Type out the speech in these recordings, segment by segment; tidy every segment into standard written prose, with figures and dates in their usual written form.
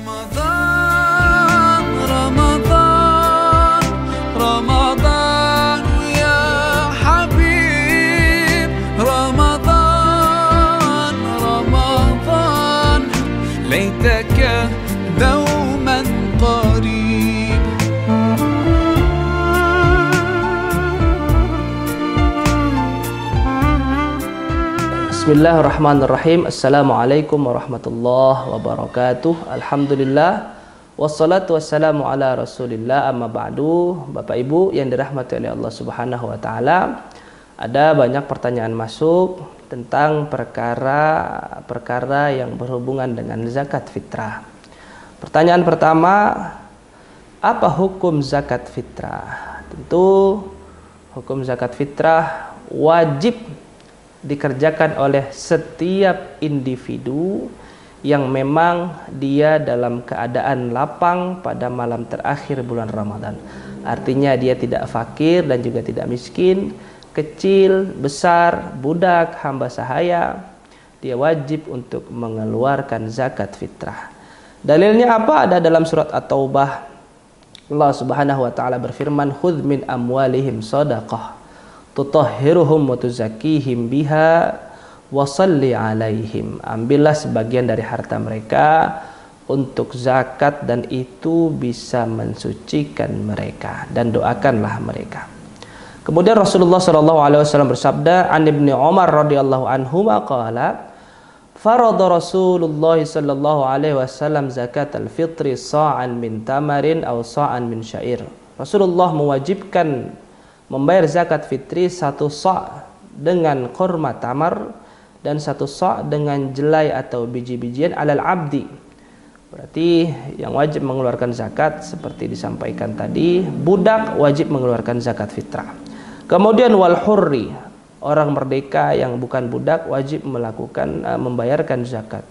رمضان رمضان رمضان يا حبيب رمضان رمضان ليتك دوما قريب. Bismillahirrahmanirrahim. Assalamualaikum warahmatullahi wabarakatuh. Alhamdulillah. Wassalatu wassalamu ala rasulillah, amma ba'du. Bapak Ibu yang dirahmati oleh Allah subhanahu wa ta'ala, ada banyak pertanyaan masuk tentang perkara-perkara yang berhubungan dengan zakat fitrah. Pertanyaan pertama, apa hukum zakat fitrah? Tentu hukum zakat fitrah wajib dikerjakan oleh setiap individu yang memang dia dalam keadaan lapang pada malam terakhir bulan Ramadan. Artinya dia tidak fakir dan juga tidak miskin, kecil, besar, budak, hamba sahaya, dia wajib untuk mengeluarkan zakat fitrah. Dalilnya apa? Ada dalam surat At-Taubah. Allah Subhanahu wa taala berfirman, "Khudz min amwalihim shadaqah tutahhiruhum wa tuzakkihim biha wa shalli 'alaihim." Ambillah sebagian dari harta mereka untuk zakat dan itu bisa mensucikan mereka, dan doakanlah mereka. Kemudian Rasulullah sallallahu alaihi wasallam bersabda, "An Ibnu Umar radhiyallahu anhu qala, farada Rasulullah sallallahu alaihi wasallam zakatal fitri sa'an min tamarin aw sa'an min syair." Rasulullah mewajibkan membayar zakat fitri 1 sa' dengan kurma tamar dan 1 sa' dengan jelai atau biji-bijian alal abdi. Berarti yang wajib mengeluarkan zakat seperti disampaikan tadi, budak wajib mengeluarkan zakat fitrah. Kemudian wal hurri, orang merdeka yang bukan budak wajib membayarkan zakat.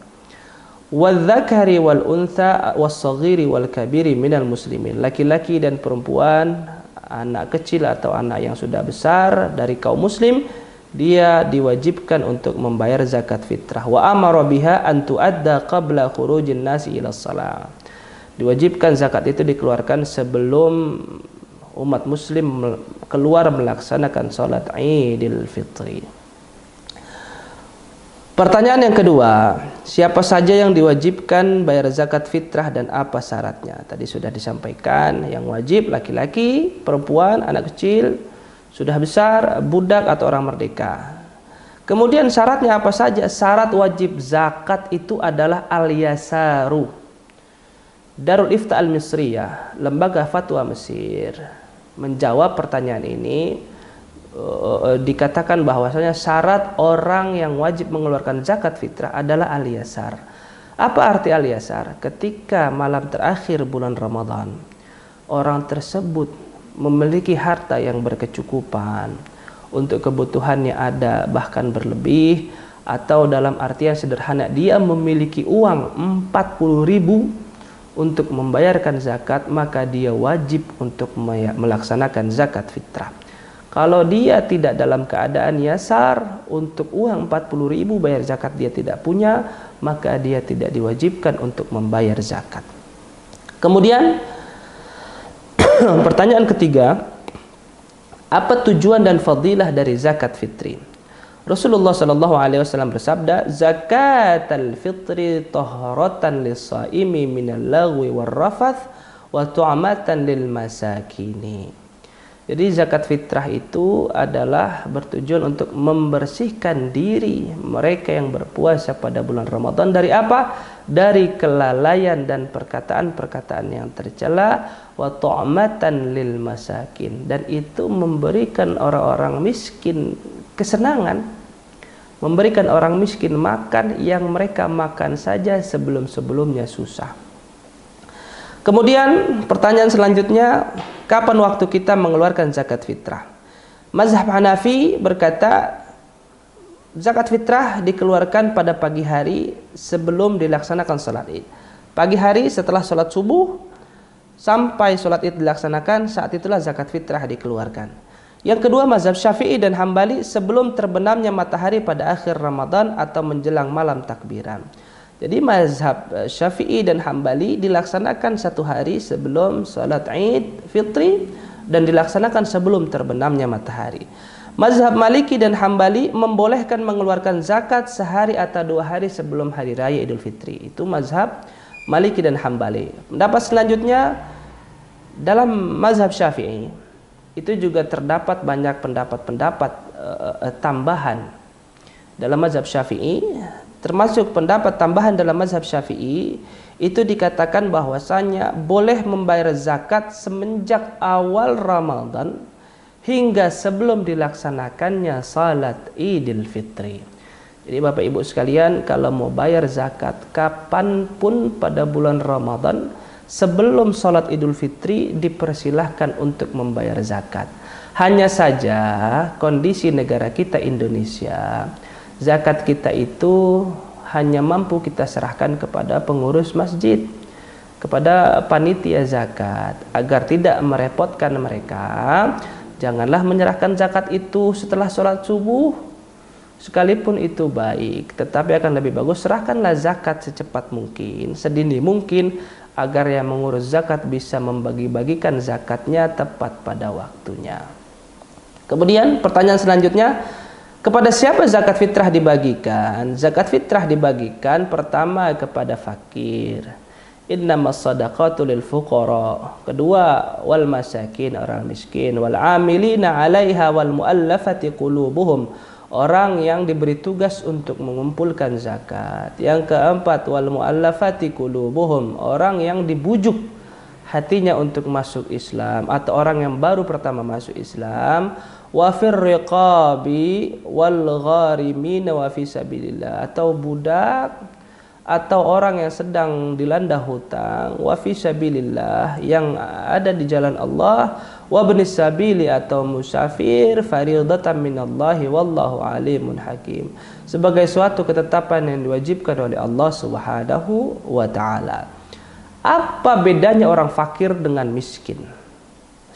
Wal dzakari wal untha was saghiri wal kabiri minal muslimin, laki-laki dan perempuan, anak kecil atau anak yang sudah besar dari kaum muslim, dia diwajibkan untuk membayar zakat fitrah. Wa amara biha an tuadda qabla khurujin nasi ila shalah. Diwajibkan zakat itu dikeluarkan sebelum umat muslim keluar melaksanakan salat Idul Fitri. Pertanyaan yang kedua, siapa saja yang diwajibkan bayar zakat fitrah dan apa syaratnya? Tadi sudah disampaikan, yang wajib laki-laki, perempuan, anak kecil, sudah besar, budak atau orang merdeka. Kemudian syaratnya apa saja? Syarat wajib zakat itu adalah al-yasaru. Darul Ifta al-Misriyah, lembaga fatwa Mesir, menjawab pertanyaan ini. Dikatakan bahwasanya syarat orang yang wajib mengeluarkan zakat fitrah adalah al-yasar. Apa arti al-yasar? Ketika malam terakhir bulan Ramadan, orang tersebut memiliki harta yang berkecukupan, untuk kebutuhannya ada bahkan berlebih, atau dalam artian sederhana dia memiliki uang 40.000 untuk membayarkan zakat, maka dia wajib untuk melaksanakan zakat fitrah. Kalau dia tidak dalam keadaan yasar, untuk uang 40.000 bayar zakat dia tidak punya, maka dia tidak diwajibkan untuk membayar zakat. Kemudian pertanyaan ketiga, apa tujuan dan fadilah dari zakat fitri? Rasulullah sallallahu alaihi wasallam bersabda, "Zakatul fitri taharatan lis-shaimi minal lagwi war-rafath wa tu'matan lil masakini." Jadi zakat fitrah itu adalah bertujuan untuk membersihkan diri mereka yang berpuasa pada bulan Ramadan dari apa? Dari kelalaian dan perkataan-perkataan yang tercela, wa tu'matan lil masakin, dan itu memberikan orang-orang miskin kesenangan, memberikan orang miskin makan yang mereka makan saja sebelum-sebelumnya susah. Kemudian pertanyaan selanjutnya, kapan waktu kita mengeluarkan zakat fitrah? Mazhab Hanafi berkata zakat fitrah dikeluarkan pada pagi hari sebelum dilaksanakan salat Id. Pagi hari setelah salat subuh sampai salat Id dilaksanakan, saat itulah zakat fitrah dikeluarkan. Yang kedua, mazhab Syafi'i dan Hambali sebelum terbenamnya matahari pada akhir Ramadan atau menjelang malam takbiran. Jadi mazhab Syafi'i dan Hambali dilaksanakan 1 hari sebelum salat Id Fitri dan dilaksanakan sebelum terbenamnya matahari. Mazhab Maliki dan Hambali membolehkan mengeluarkan zakat sehari atau 2 hari sebelum hari raya Idul Fitri. Itu mazhab Maliki dan Hambali. Pendapat selanjutnya dalam mazhab Syafi'i itu juga terdapat banyak pendapat-pendapat tambahan dalam mazhab Syafi'i. Termasuk pendapat tambahan dalam mazhab Syafi'i itu dikatakan bahwasanya boleh membayar zakat semenjak awal Ramadan hingga sebelum dilaksanakannya salat Idul Fitri. Jadi Bapak Ibu sekalian, kalau mau bayar zakat kapanpun pada bulan Ramadan sebelum salat Idul Fitri dipersilahkan untuk membayar zakat. Hanya saja kondisi negara kita Indonesia, zakat kita itu hanya mampu kita serahkan kepada pengurus masjid, kepada panitia zakat. Agar tidak merepotkan mereka, janganlah menyerahkan zakat itu setelah sholat subuh. Sekalipun itu baik, tetapi akan lebih bagus serahkanlah zakat secepat mungkin, sedini mungkin, agar yang mengurus zakat bisa membagi-bagikan zakatnya tepat pada waktunya. Kemudian pertanyaan selanjutnya, kepada siapa zakat fitrah dibagikan? Zakat fitrah dibagikan pertama kepada fakir. Innamas shadaqatu lil fuqara. Kedua, wal masakin, orang miskin, wal amilina 'alaiha wal muallafati qulubuhum, orang yang diberi tugas untuk mengumpulkan zakat. Yang keempat, wal muallafati qulubuhum, orang yang dibujuk hatinya untuk masuk Islam atau orang yang baru pertama masuk Islam. Wa fir riqabi wal gharimin wa fi sabilillah, atau budak atau orang yang sedang dilanda hutang, wa fi sabilillah, yang ada di jalan Allah, wa ibnis sabili atau musafir, fariidatan minallahi wallahu alimun hakim, sebagai suatu ketetapan yang diwajibkan oleh Allah Subhanahu wa taala. Apa bedanya orang fakir dengan miskin?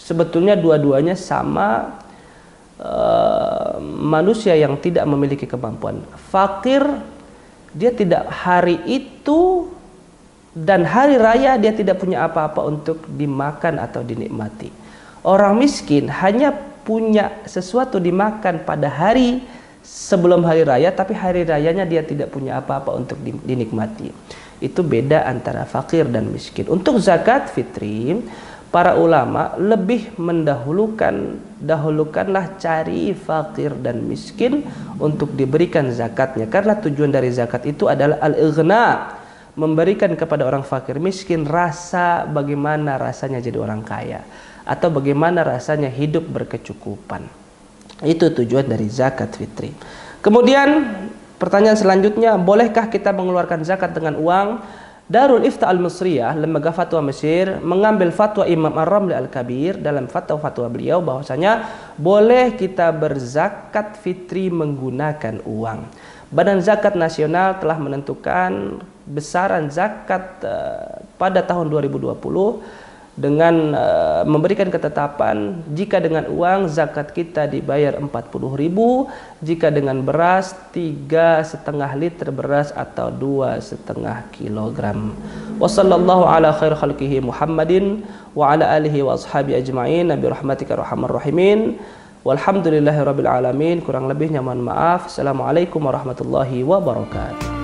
Sebetulnya dua-duanya sama, manusia yang tidak memiliki kemampuan. Fakir, dia tidak hari itu dan hari raya dia tidak punya apa-apa untuk dimakan atau dinikmati. Orang miskin hanya punya sesuatu dimakan pada hari sebelum hari raya, tapi hari rayanya dia tidak punya apa-apa untuk dinikmati. Itu beda antara fakir dan miskin. Untuk zakat fitri, para ulama lebih dahulukanlah cari fakir dan miskin untuk diberikan zakatnya, karena tujuan dari zakat itu adalah al-ighna, memberikan kepada orang fakir miskin rasa bagaimana rasanya jadi orang kaya atau bagaimana rasanya hidup berkecukupan. Itu tujuan dari zakat fitri. Kemudian pertanyaan selanjutnya, bolehkah kita mengeluarkan zakat dengan uang? Darul Ifta Al-Misriyah, lembaga fatwa Mesir, mengambil fatwa Imam Ar-Ramli Al-Kabir dalam fatwa-fatwa beliau bahwasanya boleh kita berzakat fitri menggunakan uang. Badan Zakat Nasional telah menentukan besaran zakat pada tahun 2020 dengan memberikan ketetapan jika dengan uang zakat kita dibayar 40.000, jika dengan beras 3,5 liter beras atau 2,5 kilogram. Wassallallahu ala khair khalqihi Muhammadin wa ala alihi wa ashabi ajma'in nabi rahmatika arhamar rahimin. Walhamdulillahirabbil alamin. Kurang lebihnya mohon maaf. Assalamualaikum warahmatullahi wabarakatuh.